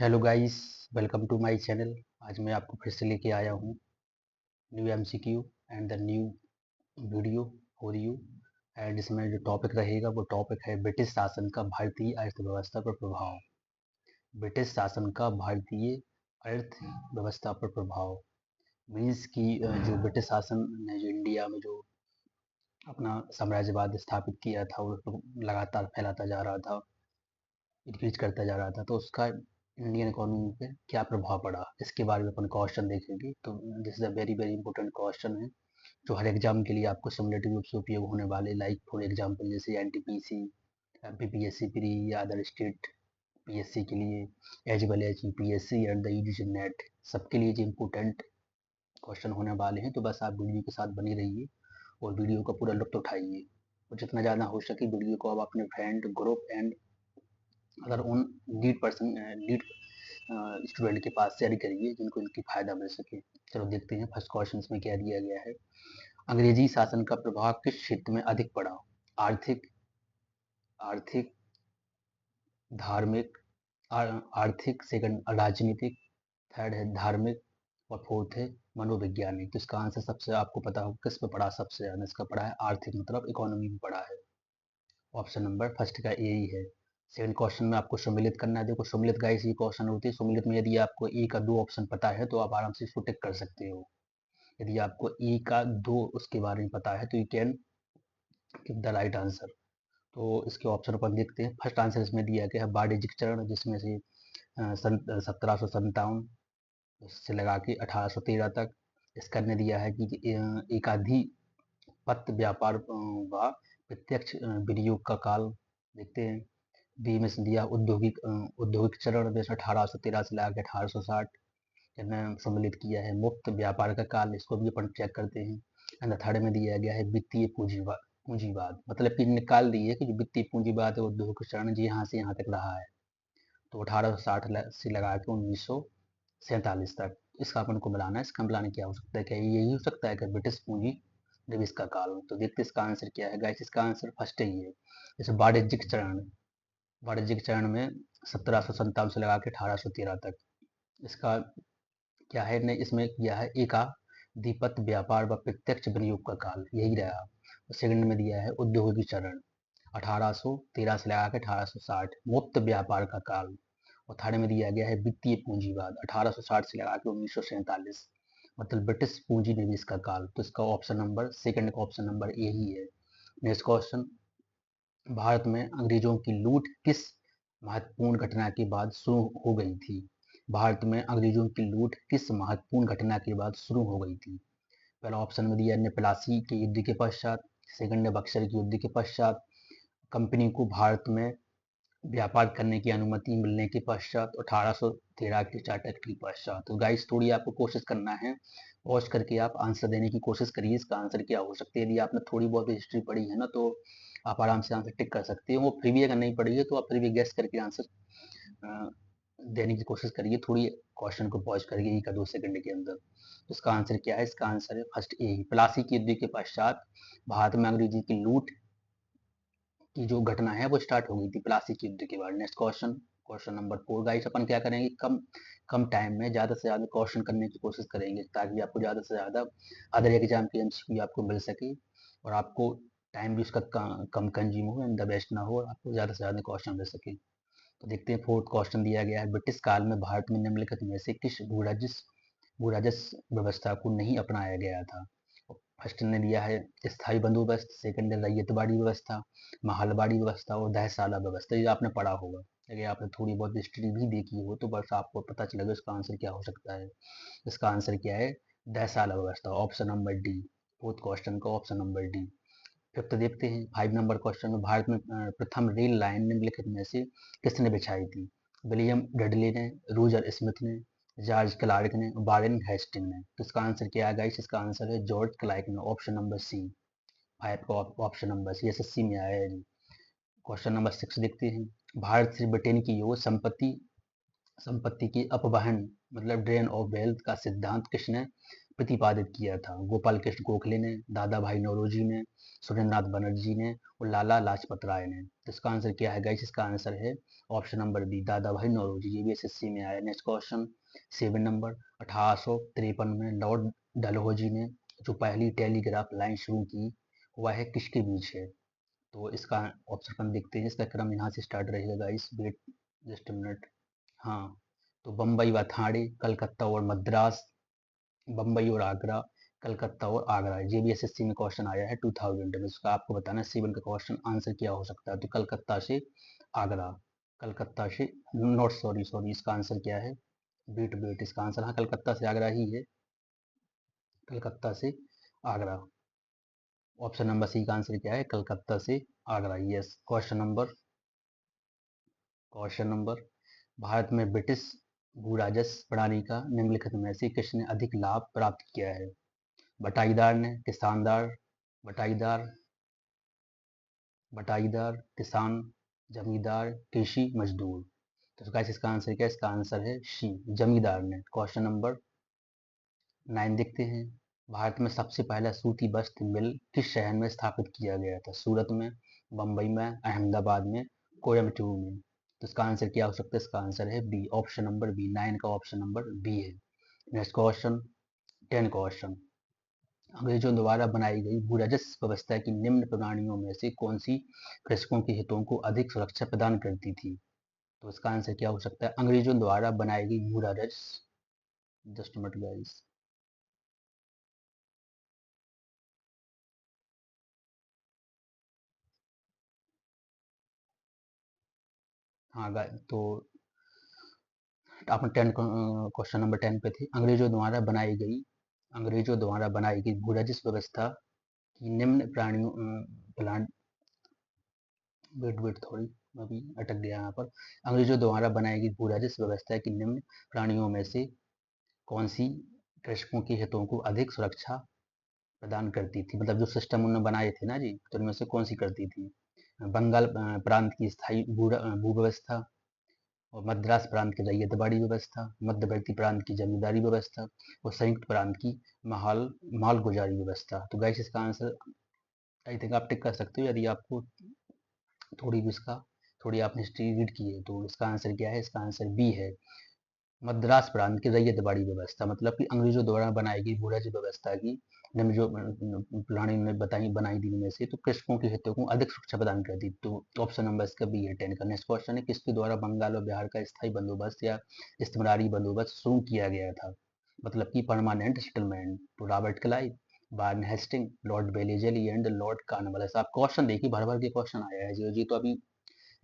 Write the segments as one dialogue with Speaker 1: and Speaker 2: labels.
Speaker 1: Hello guys, welcome to my channel. आज मैं आपको फिर से लेके आया हूँ new MCQ and the new video for you. And इसमें जो टॉपिक रहेगा वो टॉपिक है ब्रिटिश शासन का भारतीय अर्थव्यवस्था पर प्रभाव। ब्रिटिश शासन का भारतीय अर्थव्यवस्था पर प्रभाव मीन्स कि जो ब्रिटिश शासन ने जो इंडिया में जो अपना साम्राज्यवाद स्थापित किया था वो लगातार फैलाता जा रहा था, इंक्रीज करता जा रहा था, तो उसका इंडियन इकोनॉमी पे क्या प्रभाव पड़ा इसके बारे में अपन क्वेश्चन देखेंगे। तो this is a very very important question है जो हर एग्जाम के लिए आपको सिमुलेटिव रूप से उपयोग होने वाले, लाइक फॉर एग्जांपल जैसे एनटीपीसी, एमपीपीएससी प्री या अदर स्टेट पीएससी के लिए, as well as UPSC and the UGC NET, सबके लिए जो इम्पोर्टेंट क्वेश्चन होने वाले हैं। तो बस आप वीडियो के साथ बने रहिए और वीडियो का पूरा लुत्फ उठाइए और जितना ज़्यादा हो सके वीडियो को आप अपने फ्रेंड ग्रुप एंड अगर उन लीड स्टूडेंट के पास शेयर करिए जिनको इनकी फ़ायदा मिल सके। चलो देखते हैं फर्स्ट क्वेश्चन में क्या दिया गया है। अंग्रेजी शासन का प्रभाव किस क्षेत्र में अधिक पड़ा? आर्थिक, आर्थिक, धार्मिक, आर्थिक, सेकंड राजनीतिक, थर्ड है धार्मिक और फोर्थ है मनोवैज्ञानिक। तो इसका आंसर सबसे आपको पता हो किस पे पड़ा सबसे ज़्यादा, इसका पड़ा है आर्थिक, मतलब इकोनॉमी में पड़ा है। ऑप्शन नंबर फर्स्ट का ए ही है। सेकंड क्वेश्चन में आपको सम्मिलित करना है। देखो सम्मिलित गाइस ये क्वेश्चन होती है, सम्मिलित में यदि आपको ए का दो ऑप्शन पता है तो आप आराम से इसको टिक कर सकते हो। यदि आपको ए का दो उसके बारे में पता है तो you can give the right answer. तो इसके ऑप्शन अपन देखते हैं। फर्स्ट आंसर इसमें दिया गया है वाणिज्यिक चरण, जिसमें से 1757 से लगा के 1813 तक। इसका ने दिया है कि एकाधिपत्य व्यापार व प्रत्यक्ष विनियोग का काल। देखते हैं। बी में से दिया औद्योगिक चरण, में 1813 से लगा के 1860 सम्मिलित किया है। मुक्त व्यापार का काल, इसको भी अपन चेक करते हैं। एंड थर्ड में दिया गया है वित्तीय पूंजीवाद। पूंजीवाद मतलब कि निकाल दिए कि जो वित्तीय पूंजीवाद है औद्योगिक चरण जी यहाँ से यहाँ तक रहा है, तो 1860 से लगा के 1947 तक। इसका अपन को मिलाना है। इसका मिलाने क्या हो सकता है? क्या यही हो सकता है कि ब्रिटिश पूंजी निवेश का काल? तो देखते हैं इसका आंसर क्या है गाइस। इसका आंसर फर्स्ट ही है। जैसे वाणिज्यिक चरण, वाणिज्यिक चरण में 1757 से लगा के 1813 तक। इसका क्या है ने इसमें किया है एकाधिपत्य व्यापार व प्रत्यक्ष विनियोग का काल, यही रहा। सेकंड में दिया है औद्योगिक चरण, 1813 से लगा के 1860, मुक्त व्यापार का काल। और थर्ड में दिया गया है वित्तीय पूंजीवाद, 1860 से लगा के 1947, मतलब ब्रिटिश पूंजी निवेश का काल। तो इसका ऑप्शन नंबर सेकंड का ऑप्शन नंबर ए ही है। नेक्स्ट क्वेश्चन, भारत में अंग्रेजों की लूट किस महत्वपूर्ण घटना के बाद शुरू हो गई थी? भारत में अंग्रेजों की लूट किस महत्वपूर्ण घटना के बाद शुरू हो गई थी? पहला ऑप्शन में दिया ने प्लासी के युद्ध के पश्चात, सेकंड ने बक्सर के युद्ध के पश्चात, कंपनी को भारत में व्यापार करने की अनुमति मिलने के पश्चात, 1813 के चार्टर के पश्चात। तो गाइस थोड़ी आपको कोशिश करना है, पॉज करके आप आंसर देने की कोशिश करिए इसका आंसर क्या हो सकता है। यदि आपने थोड़ी बहुत हिस्ट्री पढ़ी है ना तो आप आराम से आंसर टिक कर सकते हो। वो फिर भी अगर नहीं पढ़ी है तो आप फिर भी गेस करके आंसर देने की कोशिश करिए, थोड़ी क्वेश्चन को पॉज करिए एक या 2 सेकंड के अंदर। तो इसका आंसर क्या है? इसका आंसर है फर्स्ट ए, प्लासी के युद्ध के पश्चात भारत में अंग्रेजी की लूट की जो घटना है वो स्टार्ट हो गई थी प्लासी के युद्ध के बाद। Next question, question number 4 guys. अपन क्या करेंगे, कम कम टाइम में ज़्यादा से ज़्यादा क्वेश्चन करने की कोशिश करेंगे ताकि आपको ज़्यादा से ज़्यादा अदर एग्जाम के एमसीक्यू आपको मिल सके और आपको टाइम भी उसका कम कंज्यूम हो एंड द बेस्ट ना हो और आपको ज़्यादा से ज़्यादा क्वेश्चन मिल सके। तो देखते हैं। फोर्थ क्वेश्चन दिया गया है ब्रिटिश काल में भारत में निम्नलिखित में से किस भू राजस्व व्यवस्था को नहीं अपनाया गया था? फर्स्ट ने दिया है स्थायी बंदोबस्त, सेकंड है रैयतवाड़ी व्यवस्था, महलवाड़ी व्यवस्था और दहसाला व्यवस्था। ये आपने पढ़ा होगा, अगर आपने थोड़ी बहुत हिस्ट्री भी देखी हो तो बस आपको पता चलेगा इसका आंसर क्या हो सकता है। इसका आंसर क्या है? दहसाला व्यवस्था, option number D. Fourth question का ऑप्शन नंबर डी। फिफ्थ देखते हैं। 5 नंबर क्वेश्चन में भारत में प्रथम रेल लाइन निम्नलिखित में से किसने बिछाई थी? विलियम डडले ने, रूजर स्मिथ ने, जॉर्ज क्लार्क ने, वारेन हेस्टिंग ने। तो इसका आंसर क्या है गाइस? इसका आंसर है जॉर्ज क्लार्क ने, ऑप्शन नंबर सी। 5 का ऑप्शन नंबर सी एसएससी में आया है जी। क्वेश्चन नंबर 6 देखते हैं। भारत से ब्रिटेन की ओर संपत्ति संपत्ति की अपवहन मतलब ड्रेन ऑफ वेल्थ का सिद्धांत किसने प्रतिपादित किया था? गोपाल कृष्ण गोखले ने, दादा भाई नौरोजी ने, सुरेंद्रनाथ बनर्जी ने और लाला लाजपत राय ने। तो इसका आंसर क्या है गाइस? इसका आंसर है ऑप्शन नंबर बी, दादा भाई नौरोजी। ये भी एसएससी में आया। नेक्स्ट क्वेश्चन 7 नंबर, 1853 में लॉर्ड डलहौजी ने जो पहली टेलीग्राफ लाइन शुरू की, वह है किसके बीच है? तो इसका ऑप्शन हम देखते हैं। इसका क्रम यहाँ से स्टार्ट रहेगा गाइस, वेट जस्ट मिनट। हाँ, तो बम्बई व ठाणे, कलकत्ता और मद्रास, बम्बई और आगरा, कलकत्ता और आगरा। ये भी एसएससी में क्वेश्चन आया है 2000 में। इसका आपको बताना है 7 का क्वेश्चन आंसर क्या हो सकता है। तो कलकत्ता से आगरा, कलकत्ता से, नॉट सॉरी सॉरी, इसका आंसर क्या है? बीट बीट, इसका आंसर हाँ कलकत्ता से आगरा ही है, कलकत्ता से आगरा। ऑप्शन नंबर सी का आंसर क्या है? कलकत्ता से Agra. Yes. Question number, Bharat में ब्रिटिश भू राजस्व प्रणाली का निम्नलिखित में से किसने अधिक लाभ प्राप्त किया है? बटाईदार ने, किसानदार, बटाईदार, बटाईदार, किसान, जमींदार, कृषि मजदूर। तो गाइस इसका आंसर क्या है? इसका आंसर है सी, जमींदार ने। क्वेश्चन नंबर 9 देखते हैं। भारत में सबसे पहला सूती वस्त्र मिल किस शहर में स्थापित किया गया था? सूरत में, बम्बई में, अहमदाबाद में, कोयम्बटूर में। तो इसका आंसर क्या हो सकता है? इसका आंसर है बी, ऑप्शन नंबर बी। 9 का ऑप्शन नंबर बी है। नेक्स्ट क्वेश्चन, 10 क्वेश्चन, अंग्रेजों द्वारा बनाई गई भू राजस्व व्यवस्था की निम्न प्रणालियों में से कौन सी कृषकों के हितों को अधिक सुरक्षा प्रदान करती थी? तो इसका आंसर क्या हो सकता है? अंग्रेजों द्वारा बनाई गई भू राजस्व, जस्ट मिनट गाइस। हाँ तो आप 10 क्वेश्चन नंबर 10 पे थे। अंग्रेजों द्वारा बनाई गई भू राजस्व व्यवस्था की निम्न प्राणियों प्लान वेट वेट थोड़ी, मैं भी अटक गया यहाँ पर। अंग्रेजों द्वारा बनाई गई भू राजस्व व्यवस्था की निम्न प्राणियों में से कौन सी कृषकों के हितों को अधिक सुरक्षा प्रदान करती थी? मतलब जो सिस्टम उन्होंने बनाए थे ना जी, तो उनमें से कौन सी करती थी? बंगाल प्रांत की स्थायी भू व्यवस्था, और मद्रास प्रांत की रैयतवाड़ी व्यवस्था, मध्यवर्ती प्रांत की जमींदारी व्यवस्था और संयुक्त प्रांत की माहौल मालगुजारी व्यवस्था। तो गाइस इसका आंसर आई थिंक आप टिक कर सकते हो यदि आपको थोड़ी भी इसका थोड़ी आपने हिस्ट्री रीड की है। तो इसका आंसर क्या है? इसका आंसर बी है, मद्रास प्रांत की रैयतवाड़ी व्यवस्था। मतलब कि अंग्रेजों द्वारा बनाई गई भू राज्य व्यवस्था की निम्न जो प्लानिंग ने बताई बनाई दी में से तो कृषकों के हितों को अधिक सुरक्षा प्रदान करती। तो ऑप्शन नंबर इसका बी है 10 का। नेक्स्ट क्वेश्चन है, किसके द्वारा बंगाल और बिहार का स्थायी बंदोबस्त या इस्तेमारी बंदोबस्त शुरू किया गया था? मतलब कि परमानेंट सेटलमेंट। तो Robert Clive, Warren Hastings, Lord Wellesley and Lord Cornwallis. आप क्वेश्चन देखिए, भर भर के क्वेश्चन आया है जी। तो अभी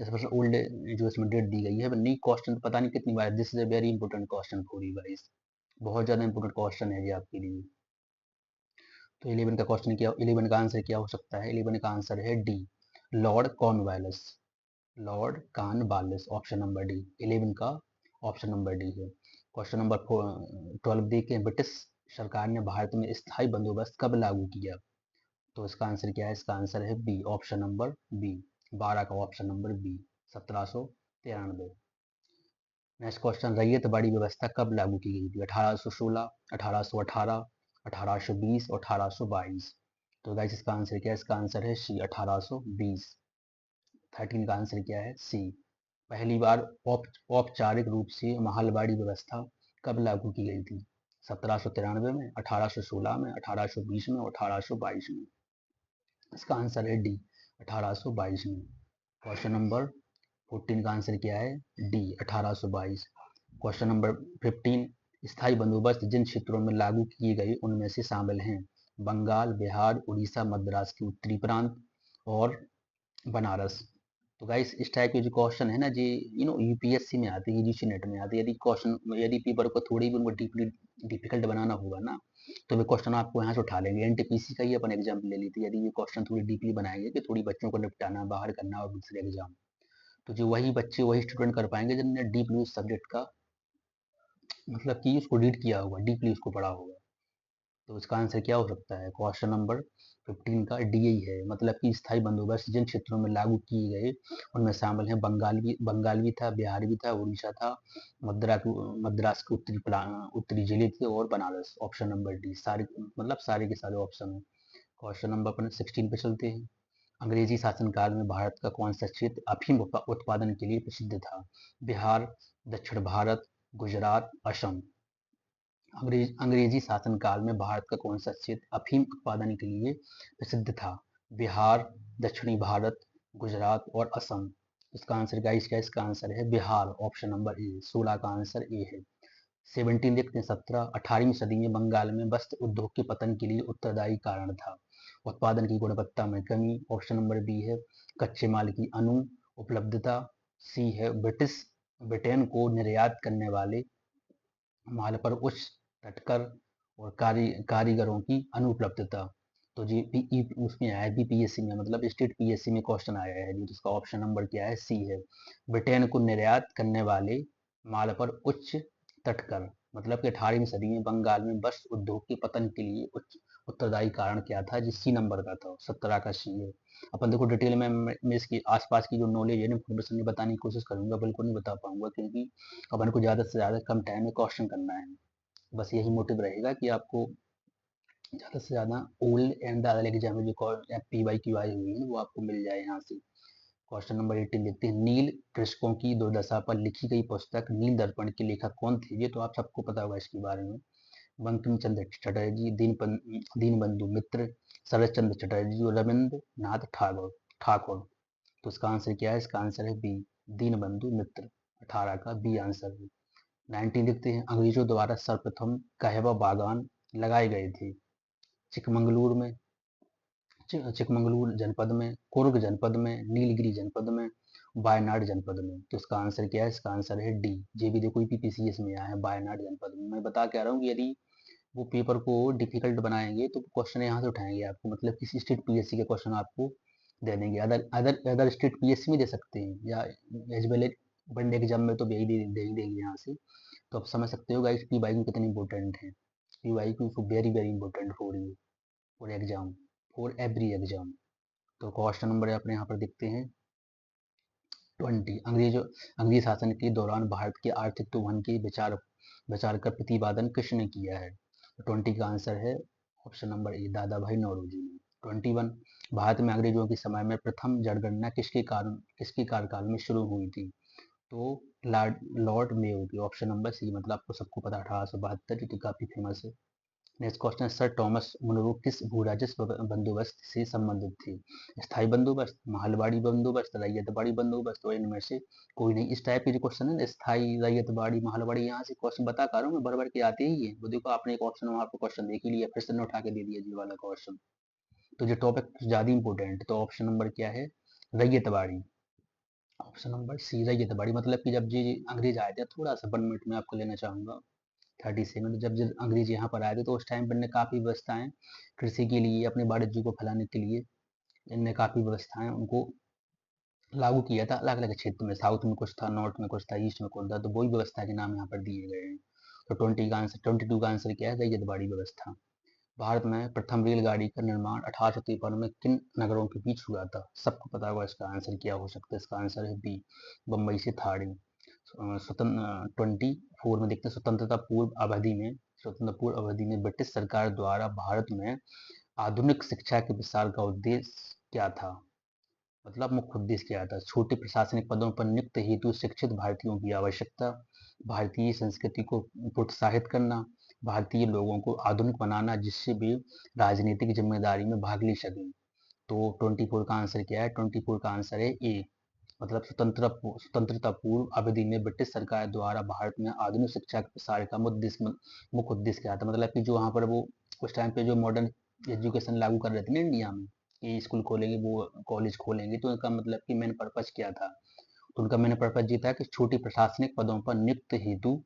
Speaker 1: जैसे पर्सन ओल्ड जो इसमें डेट दी गई है, नई क्वेश्चन पता नहीं कितनी बार। This is a very important question for you guys, बहुत ज़्यादा इंपॉर्टेंट क्वेश्चन है ये आपके लिए। तो 11 का क्वेश्चन क्या, 11 का आंसर क्या हो सकता है? 11 का आंसर है D, Lord Cornwallis. Lord Cornwallis, option number D. 11 का ऑप्शन नंबर डी है। क्वेश्चन नंबर 12 देखें, ब्रिटिश सरकार ने भारत में स्थायी बंदोबस्त कब लागू किया? तो इसका आंसर क्या है? इसका आंसर है बी, ऑप्शन नंबर बी। 12 का option number B, 1793। Next question, रैयत बाड़ी व्यवस्था कब लागू की गई थी? 1816, 1818, 1820 और 1822। तो गाइस इसका आंसर क्या है? इसका आंसर है सी, 1820। 13 का आंसर क्या है? सी। पहली बार औपचारिक रूप से महलबाड़ी व्यवस्था कब लागू की गई थी? 1793 में, 1816 में, 1820 में और 1822 में। इसका आंसर है डी, 1822 में। क्वेश्चन नंबर 14 का आंसर क्या है? डी, 1822। क्वेश्चन नंबर 15, स्थायी बंदोबस्त जिन क्षेत्रों में लागू किए गए उनमें से शामिल हैं बंगाल, बिहार, उड़ीसा, मद्रास के उत्तरी प्रांत और बनारस। तो गाइस इस टाइप के जो क्वेश्चन है ना जी, यूपीएससी में आते हैं, यूजीसी नेट में आते हैं। यदि क्वेश्चन, यदि पेपर को थोड़ी भी उनको डीपली डिफिकल्ट बनाना होगा ना, तो वे क्वेश्चन आपको यहाँ से उठा लेंगे। एनटीपीसी का ही अपन एग्जाम्पल ले लेते हैं। यदि ये क्वेश्चन थोड़ी डीपली बनाएंगे कि थोड़ी बच्चों को निपटाना, बाहर करना और दूसरे एग्जाम, तो जो वही बच्चे वही स्टूडेंट कर पाएंगे जिन्होंने डीपली उस सब्जेक्ट का मतलब कि उसको रीड किया होगा, डीपली उसको पढ़ा होगा। तो इसका आंसर क्या हो सकता है? क्वेश्चन नंबर 15 का डी ही है। मतलब कि स्थायी बंदोबस्त जिन क्षेत्रों में लागू किए गए उनमें शामिल हैं बंगाल भी था, बिहार भी था, उड़ीसा था, मद्रास के उत्तरी जिले थे और बनारस। ऑप्शन नंबर डी सारे, मतलब सारे के सारे ऑप्शन है। क्वेश्चन नंबर अपने 16 पे चलते हैं। अंग्रेजी शासनकाल में भारत का कौन सा क्षेत्र अफीम उत्पादन के लिए प्रसिद्ध था? बिहार, दक्षिण भारत, गुजरात, असम। अंग्रेजी शासनकाल में भारत का कौन सा क्षेत्र अफीम उत्पादन के लिए प्रसिद्ध था? बिहार, दक्षिणी भारत, गुजरात और असम। इसका आंसर गाइस क्या है? इसका आंसर है बिहार। ऑप्शन नंबर ए, 16 का आंसर ए है। 17 देखते हैं। 18वीं सदी में बंगाल में वस्त्र उद्योग के पतन के लिए उत्तरदायी कारण था? उत्पादन की गुणवत्ता में कमी। ऑप्शन नंबर बी है कच्चे माल की अनु उपलब्धता। सी है ब्रिटेन को निर्यात करने वाले माल पर उच्च तटकर और कारीगरों की अनुपलब्धता। तो जी उसमें आया बीपीएससी में, मतलब स्टेट पीएससी में क्वेश्चन आया है जी। तो इसका ऑप्शन नंबर क्या है? सी है। ब्रिटेन को निर्यात करने वाले माल पर उच्च तटकर, मतलब कि 18वीं सदी में बंगाल में वस्त्र उद्योग के पतन के लिए उच्च उत्तरदायी कारण क्या था? जी सी नंबर का था, 17 का सी है। अपन देखो डिटेल में मैं इसकी आसपास की जो नॉलेज है ना, इन्फॉर्मेशन बताने की कोशिश करूंगा, बिल्कुल नहीं बता पाऊंगा क्योंकि अपन को ज़्यादा से ज़्यादा कम टाइम में क्वेश्चन करना है। बस यही मोटिव रहेगा कि आपको ज़्यादा से ज़्यादा ओल्ड एंड द एग्जाम में जो पी वाई क्यू आई हुई है वो आपको मिल जाए यहाँ से। क्वेश्चन नंबर 18 देखते हैं। नील कृषकों की दुर्दशा पर लिखी गई पुस्तक नील दर्पण के लेखक कौन थे? ये तो आप सबको पता होगा इसके बारे में। बंकिम चंद्र चटर्जी, दीनबंधु मित्र, शरद चंद्र चटर्जी और रविंद्र नाथ ठाकुर। तो इसका आंसर क्या है? इसका आंसर है बी, दीनबंधु मित्र। 18 का बी आंसर है। 19 लिखते हैं। अंग्रेजों द्वारा सर्वप्रथम कहवा बागान लगाए गए थे? चिकमंगलूर में, चिकमंगलूर जनपद में, कुर्ग जनपद में, नीलगिरी जनपद में, वायनाड जनपद में। तो इसका आंसर क्या है? इसका आंसर है डी। ये भी देखो पीपीसीएस में आया है, वायनाड जनपद में। मैं बता क्या रहा हूँ कि यदि वो पेपर को डिफिकल्ट बनाएंगे तो क्वेश्चन यहाँ से उठाएंगे आपको, मतलब किसी स्टेट पीएससी के क्वेश्चन आपको दे देंगे। Other other other state PSC में दे सकते हैं, या as well as one exam में तो यही दे ही देंगे यहाँ से। तो आप समझ सकते हो गाइस पी वाई क्यू कितनी इंपॉर्टेंट है। P Y Q very very important for you, for exam, for every exam. तो क्वेश्चन नंबर अपने यहाँ पर देखते हैं 20। अंग्रेजी शासन के दौरान भारत के आर्थिक दोहन के विचार का प्रतिपादन किसने किया है? 20 का आंसर है ऑप्शन नंबर ए, दादा भाई नौरोजी ने। 21, भारत में अंग्रेजों के समय में प्रथम जनगणना किसके कार्यकाल में शुरू हुई थी? तो लॉर्ड मेयो की। ऑप्शन नंबर सी, मतलब आपको सबको पता 1872, जो काफी फेमस है। Next question, Sir Thomas Munro किस भू राजस्व बंदोबस्त से संबंधित थे? स्थायी बंदोबस्त, महलबाड़ी बंदोबस्त, रैयतबाड़ी बंदोबस्त, और इनमें से कोई नहीं। इस टाइप के जो क्वेश्चन है ना, स्थायी, रैयतबाड़ी, महलबाड़ी, यहाँ से क्वेश्चन बता कर रहा हूँ मैं, भर भर के आते ही है वो। देखो आपने एक ऑप्शन वहाँ पर क्वेश्चन देख ही लिया, फिर से ने उठा के दे दिया जी वाला क्वेश्चन। तो जो टॉपिक ज्यादा इंपॉर्टेंट, तो ऑप्शन नंबर क्या है? Ryotwari. Option number C, ryotwari. मतलब कि जब जी अंग्रेज आए थे, थोड़ा सा 1 मिनट में आपको लेना चाहूंगा। 37, जब अंग्रेज यहाँ पर आए थे तो उस टाइम पर इनने काफ़ी व्यवस्थाएं कृषि के लिए, अपने वाणिज्य को फैलाने के लिए इनने काफ़ी व्यवस्थाएं उनको लागू किया था। अलग अलग क्षेत्र में, साउथ में कुछ था, नॉर्थ में कुछ था, ईस्ट में कुछ था, तो वही व्यवस्था के नाम यहाँ पर दिए गए हैं। तो 22 का आंसर क्या है? रैयतबाड़ी व्यवस्था। भारत में प्रथम रेलगाड़ी का निर्माण 1853 में किन नगरों के बीच हुआ था? सबको पता होगा इसका आंसर क्या हो सकता है? इसका आंसर है बी, बम्बई से थाड़ी। स्वतंत्र 24 में देखते हैं। स्वतंत्रता पूर्व अवधि में ब्रिटिश सरकार द्वारा भारत में आधुनिक शिक्षा के विस्तार का उद्देश्य क्या था? मतलब मुख्य उद्देश्य क्या था? छोटे प्रशासनिक पदों पर नियुक्त हेतु शिक्षित भारतीयों की आवश्यकता, भारतीय संस्कृति को प्रोत्साहित करना, भारतीय लोगों को आधुनिक बनाना जिससे वे राजनीतिक जिम्मेदारी में भाग ले सकें। तो 24 का आंसर क्या है? 24 का आंसर है ए, मतलब स्वतंत्रता पूर्व अवधि में ब्रिटिश सरकार द्वारा भारत में आधुनिक शिक्षा के प्रसार का मुख्य उद्देश्य क्या था? मतलब कि जो वहाँ पर वो उस टाइम पे जो मॉडर्न एजुकेशन लागू कर रहे थे ना इंडिया में, कि स्कूल खोलेंगे, वो कॉलेज खोलेंगे, तो उनका मतलब कि मेन पर्पज क्या था? तो उनका मेन पर्पज ये था कि छोटी प्रशासनिक पदों पर नियुक्त हेतु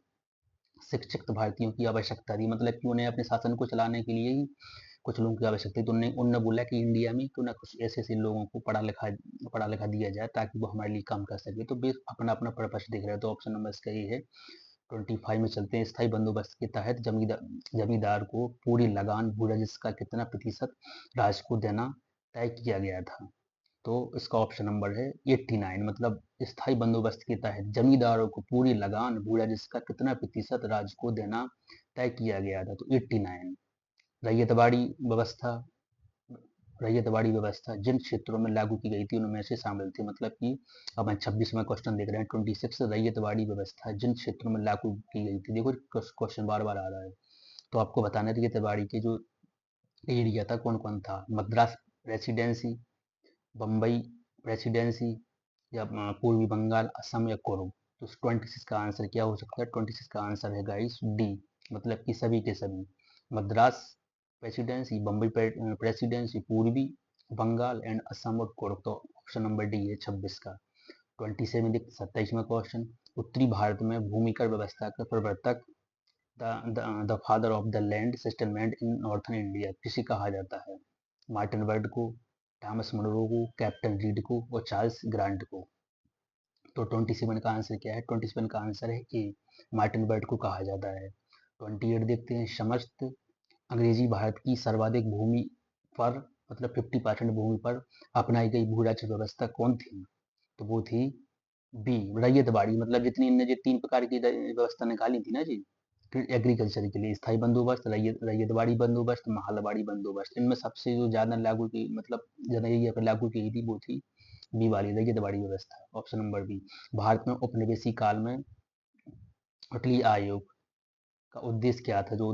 Speaker 1: शिक्षित भारतीयों की आवश्यकता थी। मतलब कि उन्हें अपने शासन को चलाने के लिए ही कुछ लोगों की आवश्यकता थी। तो उनने बोला कि इंडिया में क्यों ना कुछ ऐसे ऐसे लोगों को पढ़ा लिखा दिया जाए ताकि वो हमारे लिए काम कर सके। तो वे अपना अपना पर्पस देख रहे हैं। तो ऑप्शन नंबर इसका ये है 25 में चलते हैं। स्थायी बंदोबस्त के तहत जमींदार को पूरी लगान भू राजस्व का कितना प्रतिशत राज्य को देना तय किया गया था? तो इसका ऑप्शन नंबर है 89। मतलब स्थायी बंदोबस्त के तहत जमींदारों को पूरी लगान भू राजस्व का कितना प्रतिशत राज्य को देना तय किया गया था? तो 89। रैयतवाड़ी व्यवस्था रैयतवाड़ी व्यवस्था जिन क्षेत्रों में लागू की गई थी उनमें से शामिल थी। मतलब कि अब हम 26वां क्वेश्चन देख रहे हैं 26। रैयतवाड़ी व्यवस्था जिन क्षेत्रों में लागू की गई थी। देखो क्वेश्चन बार बार आ रहा है, तो आपको बताना है रैयतवाड़ी के जो एरिया था कौन कौन था। मद्रास प्रेसिडेंसी, बम्बई प्रेसिडेंसी, या पूर्वी बंगाल, असम या कुर्ग। तो 26 का आंसर क्या हो सकता है? 26 का आंसर है गाइस डी, मतलब कि सभी के सभी। मद्रास प्रेसिडेंसी, बम्बई प्रेसिडेंसी, पूर्वी बंगाल एंड असम और कुर्ग। तो ऑप्शन नंबर डी है 26 का। 27वां क्वेश्चन, उत्तरी भारत में भूमिकर व्यवस्था का प्रवर्तक, the father of the land settlement in northern India किसे कहा जाता है? मार्टिन वर्ड को, थॉमस मनरो को, कैप्टन रीड को और चार्ल्स ग्रांट को। तो 27 का आंसर क्या है? 27 का आंसर है ए, मार्टिन वर्ड को कहा जाता है। 28 देखते हैं, समस्त अंग्रेजी भारत की सर्वाधिक भूमि पर, मतलब 50% भूमि पर अपनाई गई भू राज्य व्यवस्था कौन थी? तो वो थी बी, रैयतवाड़ी। मतलब जितनी इनने जो 3 प्रकार की व्यवस्था निकाली थी ना जी एग्रीकल्चर के लिए, स्थायी बंदोबस्त, रैयतवाड़ी बंदोबस्त, महलवाड़ी बंदोबस्त, इनमें सबसे जो ज्यादा लागू की, मतलब ज्यादा एरिया पर लागू की थी वो थी बी वाली रैयतवाड़ी व्यवस्था। Option number B. भारत में उपनिवेशी काल में अटली आयोग का उद्देश्य क्या था, जो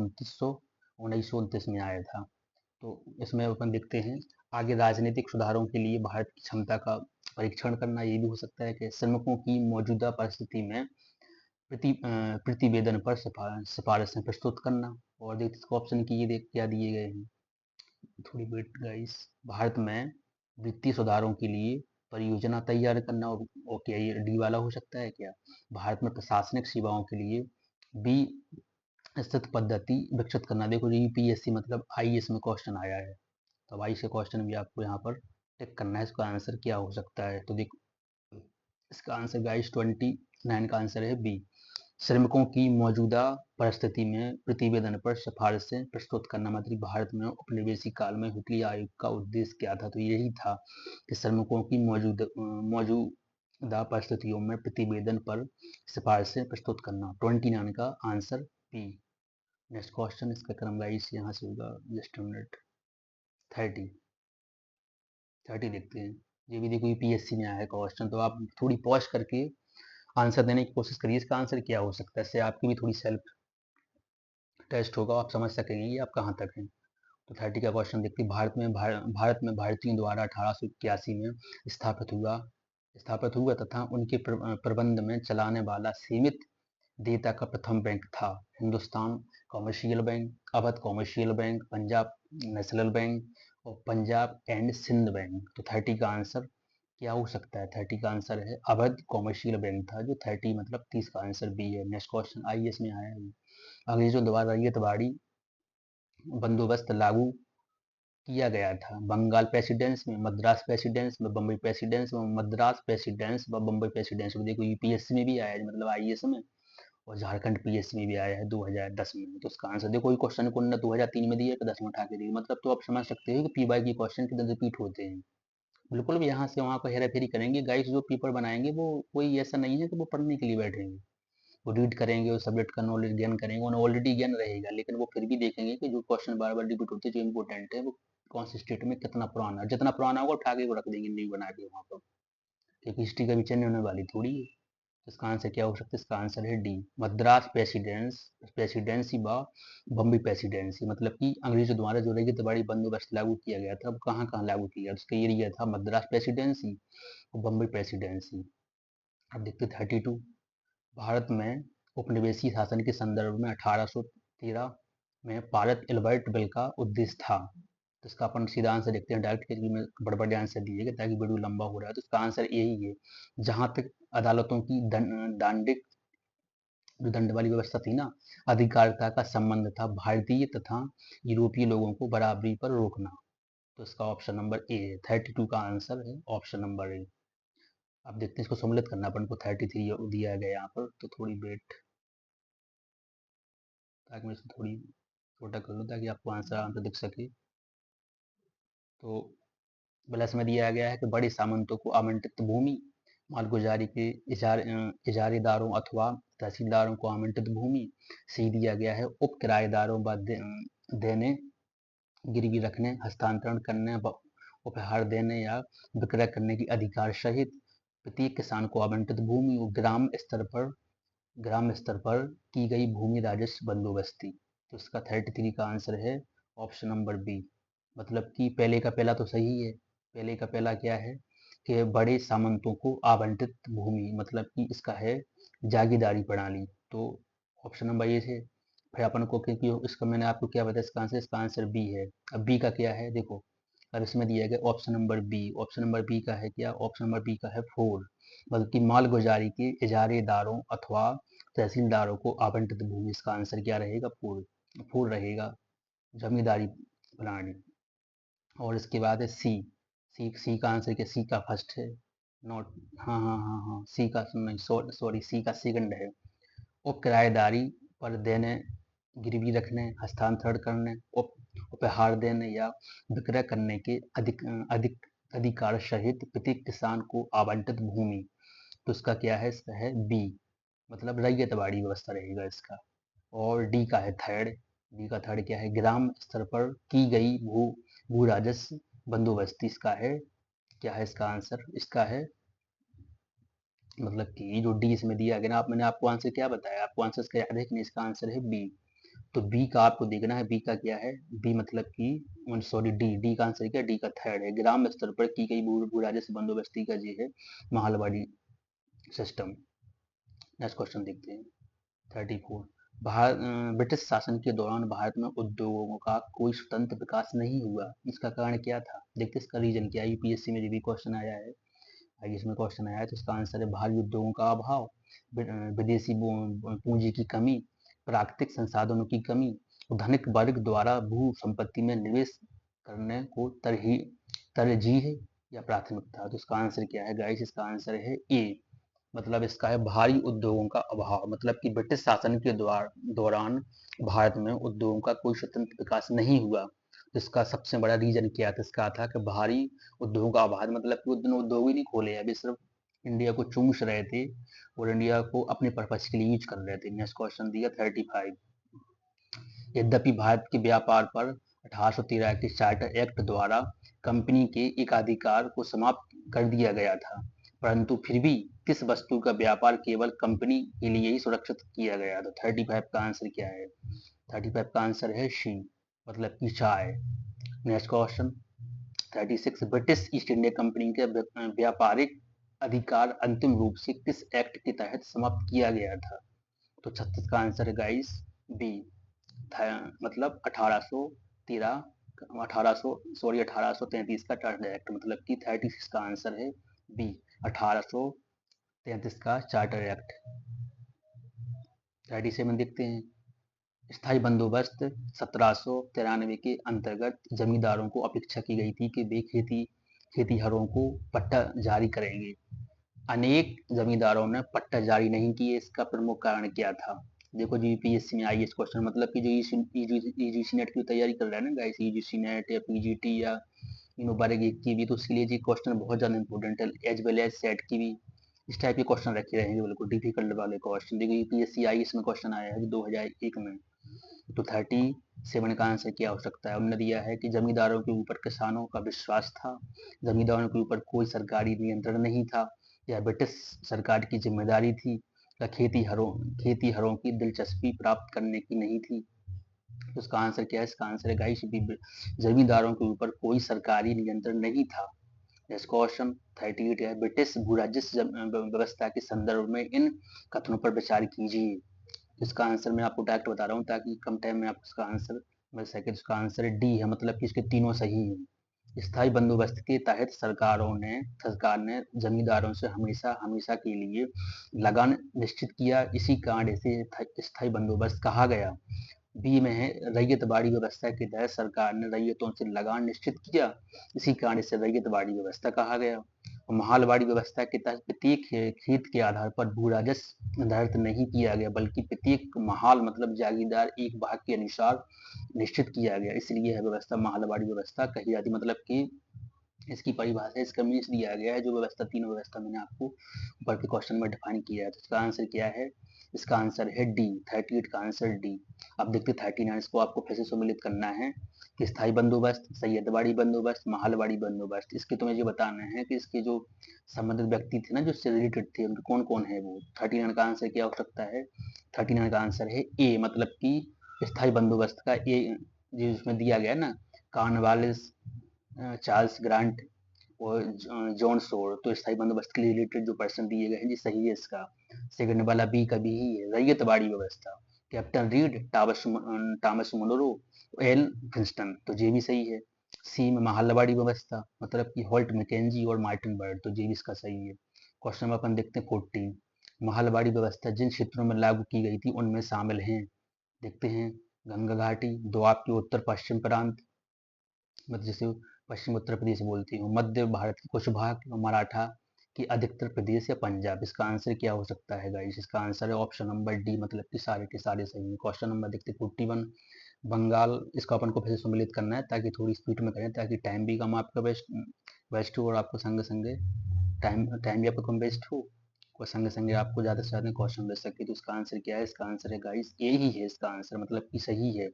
Speaker 1: 1929 में आया था? तो इसमें अपन देखते हैं आगे, राजनीतिक सुधारों के लिए भारत की क्षमता का परीक्षण करना। ये भी हो सकता है कि श्रमिकों की मौजूदा परिस्थिति में प्रतिवेदन पर सिफारिशें प्रस्तुत करना। और देखते इसको ऑप्शन की ये देख क्या दिए गए हैं, थोड़ी वेट गाइस। भारत में वित्तीय सुधारों के लिए परियोजना तैयार करना। और क्या ये डी वाला हो सकता है क्या? भारत में प्रशासनिक सेवाओं के लिए बी, स्थित पद्धति विकसित करना। देखो यूपीएससी मतलब आईएएस में क्वेश्चन आया है, तो आई से क्वेश्चन भी आपको यहाँ पर टिक करना है। इसका आंसर क्या हो सकता है? तो देखो इसका आंसर गाइस 29 का आंसर है बी, श्रमिकों की मौजूदा परिस्थिति में प्रतिवेदन पर सिफारिशें प्रस्तुत करना। मतलब भारत में उपनिवेशी काल में हुटली आयोग का उद्देश्य क्या था? तो यही था कि श्रमिकों की मौजूदा परिस्थितियों में प्रतिवेदन पर सिफारिशें प्रस्तुत करना। 29 का आंसर बी। नेक्स्ट क्वेश्चन, इसका क्रम गाइस यहाँ से होगा, जस्ट मिनट, 30 30 देखते हैं। ये भी देखो यूपीएससी में आया है क्वेश्चन, तो आप थोड़ी पॉज करके आंसर देने की कोशिश करिए, इसका आंसर क्या हो सकता है। इससे आपकी भी थोड़ी सेल्फ टेस्ट होगा, आप समझ सकेंगे कि आप कहाँ तक हैं। तो 30 का क्वेश्चन देखते हैं। भारत में भारतीयों द्वारा 1881 में स्थापित हुआ तथा उनके प्रबंध में चलाने वाला सीमित देयता का प्रथम बैंक था Hindustan commercial bank, Awadh commercial bank, Punjab national bank और पंजाब एंड सिंध बैंक। तो 30 का आंसर क्या हो सकता है? 30 का आंसर है अवध कमर्शियल बैंक था, जो 30 मतलब 30 का आंसर बी है। नेक्स्ट क्वेश्चन आईएएस में आया है। अंग्रेजों द्वारा रैयतवाड़ी बंदोबस्त लागू किया गया था बंगाल प्रेसिडेंस में, मद्रास प्रेसिडेंस में, बम्बई प्रेसिडेंस में, मद्रास प्रेसिडेंस व बम्बई प्रेसिडेंस में। देखो यूपीएससी में भी आया है, मतलब आईएएस में, और झारखंड पीएससी में भी आया है 2010 में। तो इसका आंसर देखो, कोई क्वेश्चन को 2003 में दिया तो 10 में उठा के दिया, मतलब तो आप समझ सकते हो कि पीवाई के क्वेश्चन कितने रिपीट होते हैं। बिल्कुल भी यहाँ से वहाँ को हेरा फेरी करेंगे गाइस। जो पेपर बनाएंगे वो कोई ऐसा नहीं है कि वो पढ़ने के लिए बैठेंगे, वो रीड करेंगे, वो सब्जेक्ट का नॉलेज गेन करेंगे, उन्हें ऑलरेडी ज्ञान रहेगा, लेकिन वो फिर भी देखेंगे कि जो क्वेश्चन बार बार रिपीट होते हैं जो इंपॉर्टेंट है वो कौन से स्टेट में कितना पुराना है। जितना पुराना होगा उठा के वो रख देंगे न्यू बना के वहाँ पर, क्योंकि हिस्ट्री का भी चेंज होने वाली थोड़ी है। तो इसका आंसर क्या हो सकता है? इसका आंसर है डी, मद्रास प्रेसिडेंसी व बम्बई प्रेसिडेंसी। मतलब कि अंग्रेजों द्वारा जो रैयतवाड़ी बंदोबस्त लागू किया गया था वो कहाँ कहाँ लागू किया गया? उसका एरिया था मद्रास प्रेसिडेंसी और बम्बई प्रेसिडेंसी। अब देखते 32, भारत में उपनिवेशी शासन के संदर्भ में 1813 में पारित एल्बर्ट बिल का उद्देश्य था। तो इसका अपन सीधा आंसर देखते हैं डायरेक्ट, क्योंकि मैं बड़े आंसर दिए ताकि वीडियो लंबा हो रहा है। तो इसका आंसर यही है। जहाँ तक अदालतों की दांडिक जो दंड वाली व्यवस्था थी ना, अधिकारिता का संबंध था भारतीय तथा यूरोपीय लोगों को बराबरी पर रोकना। तो इसका ऑप्शन नंबर ए है। 32 का आंसर है ऑप्शन नंबर ए। अब देखते हैं इसको सम्मिलित करना अपन को। 33 दिया गया यहाँ पर, तो थोड़ी वेट। ताकि मैं इसको थोड़ी छोटा कर लूँ ताकि आपको आंसर दिख सके। तो प्लस में दिया गया है कि बड़े सामंतों को आवंटित भूमि, मालगुजारी के इजारेदारों अथवा तहसीलदारों को आवंटित भूमि। सी दिया गया है उप किराएदारों व देने, गिरवी रखने, हस्तांतरण करने, उपहार देने या विक्रय करने की अधिकार सहित प्रत्येक किसान को आवंटित भूमि और ग्राम स्तर पर की गई भूमि राजस्व बंदोबस्ती। तो इसका 33 का आंसर है ऑप्शन नंबर बी। मतलब कि पहले का पहला तो सही है। पहले का पहला क्या है कि बड़े सामंतों को आवंटित भूमि, मतलब कि इसका है जागीरदारी प्रणाली। तो ऑप्शन नंबर ए है। फिर अपन को, क्योंकि इसका मैंने आपको क्या बताया इसका आंसर बी है। अब बी का क्या है देखो, अब इसमें दिया गया option number B. Option number B का है क्या, ऑप्शन नंबर बी का है 4, बल्कि मालगुजारी के इजारेदारों अथवा तहसीलदारों को आवंटित भूमि। इसका आंसर क्या रहेगा, 4 रहेगा, जमींदारी प्रणाली। और इसके बाद है सी। सी का आंसर क्या, सी का फर्स्ट है, नॉट, हाँ, सी का नहीं, सॉरी सी का सेकंड है। उप किराएदारी पर देने, गिरवी रखने, हस्तांतरण करने, उपहार देने या विक्रय करने के अधिक अधिकार सहित प्रत्येक किसान को आवंटित भूमि। तो इसका क्या है, इसका है बी, मतलब रैयतवाड़ी व्यवस्था रहेगा इसका। और डी का है थर्ड। डी का थर्ड क्या है, ग्राम स्तर पर की गई भू राजस्व बंदोबस्ती। इसका है क्या है, इसका आंसर इसका है, मतलब कि जो डी इसमें दिया गया ना, मैंने आपको आंसर क्या बताया, आपको आंसर इसका याद है कि नहीं, इसका आंसर है बी। तो बी का आपको देखना है, बी का क्या है, बी मतलब कि सॉरी डी का आंसर क्या, डी का थर्ड है, ग्राम स्तर पर की गई भू राजस्व बंदोबस्ती का जी है महलवाड़ी सिस्टम। नेक्स्ट क्वेश्चन देखते हैं 34। ब्रिटिश शासन के दौरान भारत में उद्योगों का कोई स्वतंत्र विकास नहीं हुआ। इसका कारण क्या था, देखते इसका रीजन क्या है। यूपीएससी में जो भी क्वेश्चन आया है, आईएएस में क्वेश्चन आया है, तो इसका आंसर है भारी उद्योगों का अभाव, विदेशी पूंजी की कमी, प्राकृतिक संसाधनों की कमी, धनिक वर्ग द्वारा भू संपत्ति में निवेश करने को तरजीह या प्राथमिकता। तो इसका आंसर क्या है गाइस, इसका आंसर है ए, मतलब इसका है भारी उद्योगों का अभाव। मतलब कि ब्रिटिश शासन के दौरान भारत में उद्योगों का कोई स्वतंत्र विकास नहीं हुआ। इसका सबसे बड़ा रीजन क्या था, इसका था कि भारी उद्योगों का अभाव, मतलब कि उद्योग ही नहीं खोले, अभी सिर्फ इंडिया को चूस रहे थे और इंडिया को अपने पर्पज के लिए यूज कर रहे थे। नेक्स्ट क्वेश्चन दिया 35। यद्यपि भारत के व्यापार पर 1813 के चार्टर एक्ट द्वारा कंपनी के एकाधिकार को समाप्त कर दिया गया था, परंतु फिर भी किस वस्तु का व्यापार केवल कंपनी के लिए ही सुरक्षित किया गया। तो 35 का आंसर क्या है, 35 का आंसर है शी, मतलब कि चाय। Next question 36। British east India company के व्यापारिक अधिकार अंतिम रूप से किस एक्ट के तहत समाप्त किया गया था। तो 36 का आंसर है गाइस बी, मतलब 1813 1833 का चार्टर एक्ट, मतलब कि 36 का आंसर है बी, 1833 का चार्टर एक्ट। 37 देखते हैं। स्थायी बंदोबस्त 1793 के अंतर्गत जमींदारों को अपेक्षा की गई थी कि वे खेतीहरों को पट्टा जारी करेंगे। अनेक जमींदारों ने पट्टा जारी नहीं किए, इसका प्रमुख कारण क्या था। देखो जी, यूपीएससी में आई इस क्वेश्चन, मतलब कि जो यूजीसी नेट की तैयारी कर रहा है ना गाइस, यूजीसी नेट या पीजीटी या इन बारे की भी, तो उसके लिए जी क्वेश्चन बहुत ज़्यादा इंपॉर्टेंट है, एज वेल एज सेट की भी इस टाइप के क्वेश्चन रखे रहेंगे, बिल्कुल डिफिकल्ट वाले क्वेश्चन। देखो यूपीएससी आई इसमें क्वेश्चन आया है 2001 में। तो 37 का आंसर क्या हो सकता है, उन्होंने दिया है कि जमींदारों के ऊपर किसानों का विश्वास था, जमींदारों के ऊपर कोई सरकारी नियंत्रण नहीं था, यह ब्रिटिश सरकार की जिम्मेदारी थी, या खेती हरों की दिलचस्पी प्राप्त करने की नहीं थी। तो इसका आंसर क्या है, इसका आंसर है गाइस बी, जमींदारों के ऊपर कोई सरकारी नियंत्रण नहीं था। नेक्स्ट क्वेश्चन 38 है, ब्रिटिश भू राजस्व व्यवस्था के संदर्भ में इन कथनों पर विचार कीजिए। इसका आंसर मैं आपको डायरेक्ट बता रहा हूँ ताकि कम टाइम में आपको इसका आंसर मिल सके। इसका आंसर डी है, मतलब कि इसके तीनों सही हैं। स्थायी बंदोबस्त के तहत सरकार ने जमींदारों से हमेशा हमेशा के लिए लगान निश्चित किया, इसी कारण इसे स्थायी बंदोबस्त कहा गया। बी में है, रैयतवाड़ी व्यवस्था के तहत सरकार ने रैयतों से लगान निश्चित किया, इसी कारण इसे रैयतवाड़ी व्यवस्था कहा गया। महालवाड़ी व्यवस्था के तहत प्रत्येक खेत के आधार पर भू राजस्व निर्धारित नहीं किया गया, बल्कि प्रत्येक महाल मतलब जागीरदार एक भाग के अनुसार निश्चित किया गया, इसलिए यह व्यवस्था महालवाड़ी व्यवस्था कही जाती। मतलब कि इसकी परिभाषा इसका मीन्स दिया गया है, जो व्यवस्था तीनों व्यवस्था मैंने आपको ऊपर के क्वेश्चन में डिफाइन किया है। तो इसका आंसर क्या है? इसका आंसर है डी, 38 का आंसर डी। अब देखते 39 को आपको फिर से सम्मिलित करना है कि स्थायी बंदोबस्त, सैयदवाड़ी बंदोबस्त, महालवाड़ी बंदोबस्त। इसके तुम्हें ये बताना है कि इसके जो संबंधित व्यक्ति थे ना, जो इससे रिलेटेड थे, उनके कौन कौन है वो। 39 का आंसर क्या हो सकता है? 39 का आंसर है ए, मतलब कि स्थायी बंदोबस्त का ए, जो इसमें दिया गया ना, कॉर्नवालिस, चार्ल्स ग्रांट और जॉन सोर, तो स्थायी बंदोबस्त के लिए रिलेटेड जो पर्सन दिए गए हैं जी सही है इसका। सेकंड वाला बी का बी ही है, रैयतवाड़ी व्यवस्था, captain Read, Thomas Munro, Elphinstone, तो ये भी सही है। सी में महालवाड़ी व्यवस्था, मतलब कि होल्ट मैकेंजी और मार्टिन बर्ड, तो ये भी इसका सही है। क्वेश्चन नंबर अपन देखते हैं 14। महालवाड़ी व्यवस्था जिन क्षेत्रों में लागू की गई थी उनमें शामिल हैं, देखते हैं गंगा घाटी, दोआब के उत्तर पश्चिम प्रांत, मतलब जैसे पश्चिम उत्तर प्रदेश बोलती हूँ, मध्य भारत के कुछ भाग, मराठा की अधिकतर प्रदेश या पंजाब। इसका आंसर क्या हो सकता है गाइस? इसका आंसर है ऑप्शन नंबर डी, मतलब कि सारे के सारे सही हैं। क्वेश्चन नंबर देखते 41। बंगाल, इसको अपन को फिर से सम्मिलित करना है ताकि थोड़ी स्पीड में करें, ताकि टाइम भी कम आपका वेस्ट वेस्ट हो और आपको संगे संगे टाइम टाइम भी आपका कम वेस्ट हो और संगे संगे आपको ज़्यादा से ज़्यादा क्वेश्चन मिल सके। तो इसका आंसर क्या है? इसका आंसर है गाइस ए ही है इसका आंसर, मतलब कि सही है।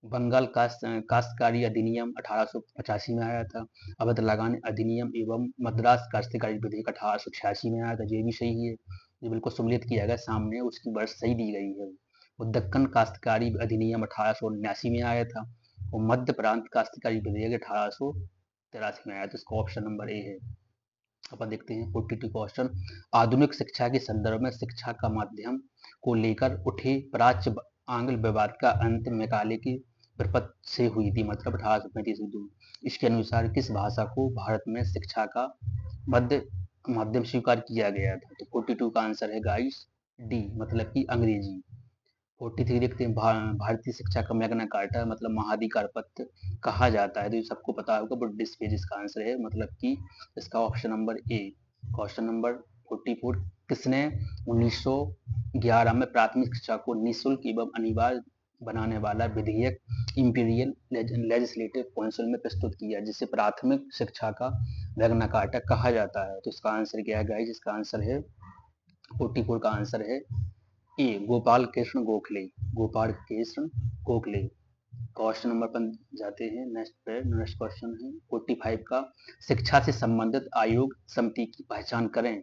Speaker 1: बंगाल काश्तकारी अधिनियम 1885 में आया था। अवैध लगान अधिनियम एवं मद्रास काश्तकारी विधेयक 1886 में आया था, ये भी सही है। ये बिल्कुल सम्मिलित किया गया सामने, उसकी वर्ष सही दी गई है। और दक्कन काश्तकारी अधिनियम 1879 में आया था और मध्य प्रांत काश्तकारी विधेयक 1883 में आया था। इसका ऑप्शन नंबर ए है। अपन देखते हैं 42 क्वेश्चन। आधुनिक शिक्षा के संदर्भ में शिक्षा का माध्यम को लेकर उठे प्राच्य आंग्ल विवाद का अंत मैकाले की प्रपत्र से हुई थी, मतलब 1835 ईस्वी। इसके अनुसार किस भाषा को भारत में शिक्षा का मध्य माध्यम स्वीकार किया गया था? तो 42 का आंसर है गाइस डी, मतलब कि अंग्रेजी। 43 देखते हैं भारतीय शिक्षा का मैग्ना कार्टा, मतलब महाधिकार पत्र कहा जाता है, तो ये सबको पता होगा, बुड्ढिस पेज इसका आंसर है, मतलब कि इसका option number A. Question number 44। किसने 1911 में प्राथमिक शिक्षा को निःशुल्क एवं अनिवार्य बनाने वाला विधेयक इंपीरियल लेजिस्लेटिव काउंसिल में प्रस्तुत किया, जिसे प्राथमिक शिक्षा का मैग्ना कार्टा कहा जाता है? तो इसका आंसर क्या है गाइस? इसका आंसर है 44 का आंसर है ए, गोपाल कृष्ण गोखले, गोपाल कृष्ण गोखले। क्वेश्चन नंबर पर जाते हैं नेक्स्ट पे। नेक्स्ट क्वेश्चन है 45 का। शिक्षा से संबंधित आयोग समिति की पहचान करें।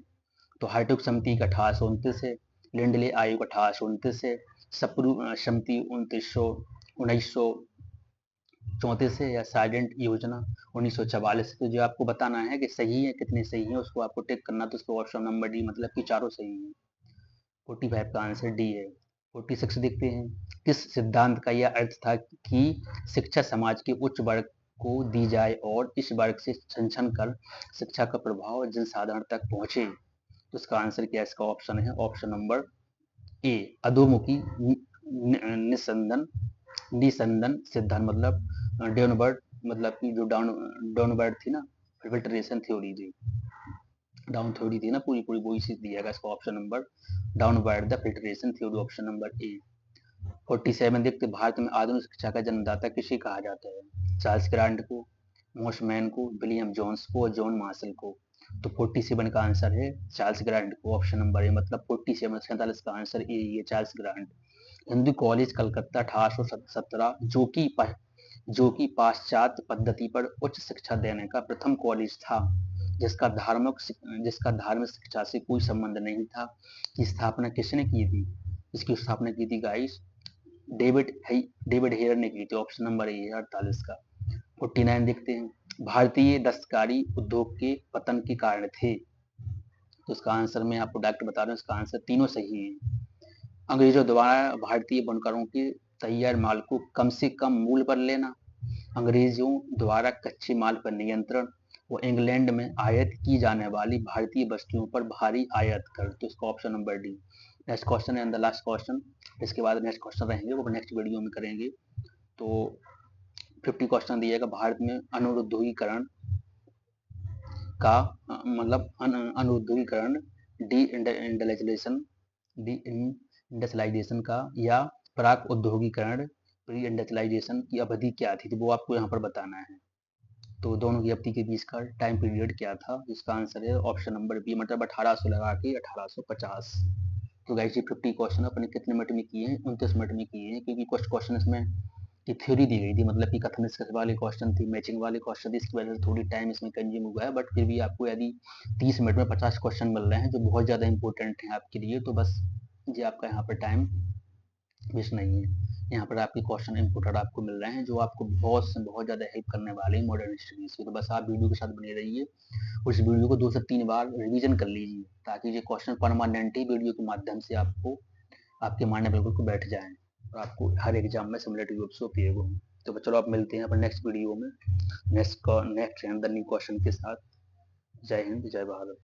Speaker 1: तो हार्टुग समिति का 1829 है, लिंडले आयोग 1829 है, सप्रू समिति 1934 है, या साइलेंट योजना 1944। तो जो आपको बताना है कि सही है कितने सही है, उसको आपको टिक करना, तो उसको ऑप्शन नंबर डी, मतलब कि चारों सही है। 45 का आंसर डी है। 46 देखते हैं। किस सिद्धांत का यह अर्थ था कि शिक्षा समाज के उच्च वर्ग को दी जाए और इस वर्ग से छन कर शिक्षा का प्रभाव जनसाधारण तक पहुंचे? तो इसका आंसर क्या है? इसका ऑप्शन है ऑप्शन नंबर ए, अधोमुखी निसंदन निसंदन सिद्धांत, मतलब डाउनवर्ड, मतलब कि जो डाउनवर्ड थी ना, फिल्ट्रेशन थ्योरी थी, डाउन थ्योरी थी ना पूरी पूरी, वो इसी दिया गया। इसका option number downward the filtration theory, option number A. 47 देखते भारत में आधुनिक शिक्षा का जन्मदाता किसे कहा जाता है? चार्ल्स ग्रांट को, मोसमैन को, विलियम जोन्स को, जॉन मार्शल को। तो 47 का आंसर है चार्ल्स ग्रांट को, ऑप्शन नंबर ए, मतलब 47 47 का आंसर ए ही है, Charles grant. Hindu college Calcutta 1817, जो कि पाश्चात्य पद्धति पर उच्च शिक्षा देने का प्रथम कॉलेज था, जिसका धार्मिक शिक्षा से कोई संबंध नहीं था, की स्थापना किसने की थी? इसकी स्थापना की थी गाइस डेविड हेयर ने की थी, ऑप्शन नंबर ए है 48 का। 49 देखते हैं। भारतीय दस्तकारी उद्योग के पतन के कारण थे। तो इसका आंसर मैं आपको डायरेक्ट बता रहा हूँ, इसका आंसर तीनों सही है। अंग्रेजों द्वारा भारतीय बुनकरों के तैयार माल को कम से कम मूल्य पर लेना, अंग्रेजों द्वारा कच्चे माल पर नियंत्रण, और इंग्लैंड में आयात की जाने वाली भारतीय वस्तुओं पर भारी आयात कर। तो इसका option number D. Next question and the last question, इसके बाद नेक्स्ट क्वेश्चन रहेंगे वो नेक्स्ट वीडियो में करेंगे। तो 50 क्वेश्चन दिएगा। भारत में अनुरुद्योगीकरण का मतलब अनुद्योगीकरण, डी इंडस्ट्रियलाइजेशन का, या प्राक औद्योगिकरण, प्री इंडस्ट्रियलाइजेशन की अवधि क्या थी, तो वो आपको यहाँ पर बताना है। तो दोनों की अवधि के बीच का टाइम पीरियड क्या था, जिसका आंसर है ऑप्शन नंबर बी, मतलब 1800 लगा के 1850। तो गाइस ये 50 क्वेश्चन अपने कितने मिनट में किए हैं, 29 मिनट में किए हैं, क्योंकि कुछ क्वेश्चन इसमें की थ्योरी दी गई थी, मतलब कि कथन निष्कर्ष वाले क्वेश्चन थी, मैचिंग वाले क्वेश्चन थी, इसकी वजह से थोड़ी टाइम इसमें कंज्यूम हुआ है, बट फिर भी आपको यदि 30 मिनट में 50 क्वेश्चन मिल रहे हैं जो बहुत ज़्यादा इंपॉर्टेंट हैं आपके लिए, तो बस ये आपका यहाँ पर टाइम वेस्ट नहीं है। यहाँ पर आपके क्वेश्चन इंपोर्टेंट आपको मिल रहे हैं जो आपको बहुत से बहुत ज़्यादा हेल्प करने वाले हैं मॉडर्न हिस्ट्री से। तो बस आप वीडियो के साथ बने रहिए, उस वीडियो को 2 से 3 बार रिवीजन कर लीजिए, ताकि ये क्वेश्चन परमानेंटली वीडियो के माध्यम से आपको आपके माइंड में बिल्कुल बैठ जाएँ और आपको हर एग्जाम में सिमिलरिटी रूप से उपयोग हों। तो चलो आप मिलते हैं अपन नेक्स्ट वीडियो में, next and the new question के साथ। जय हिंद, जय भारत।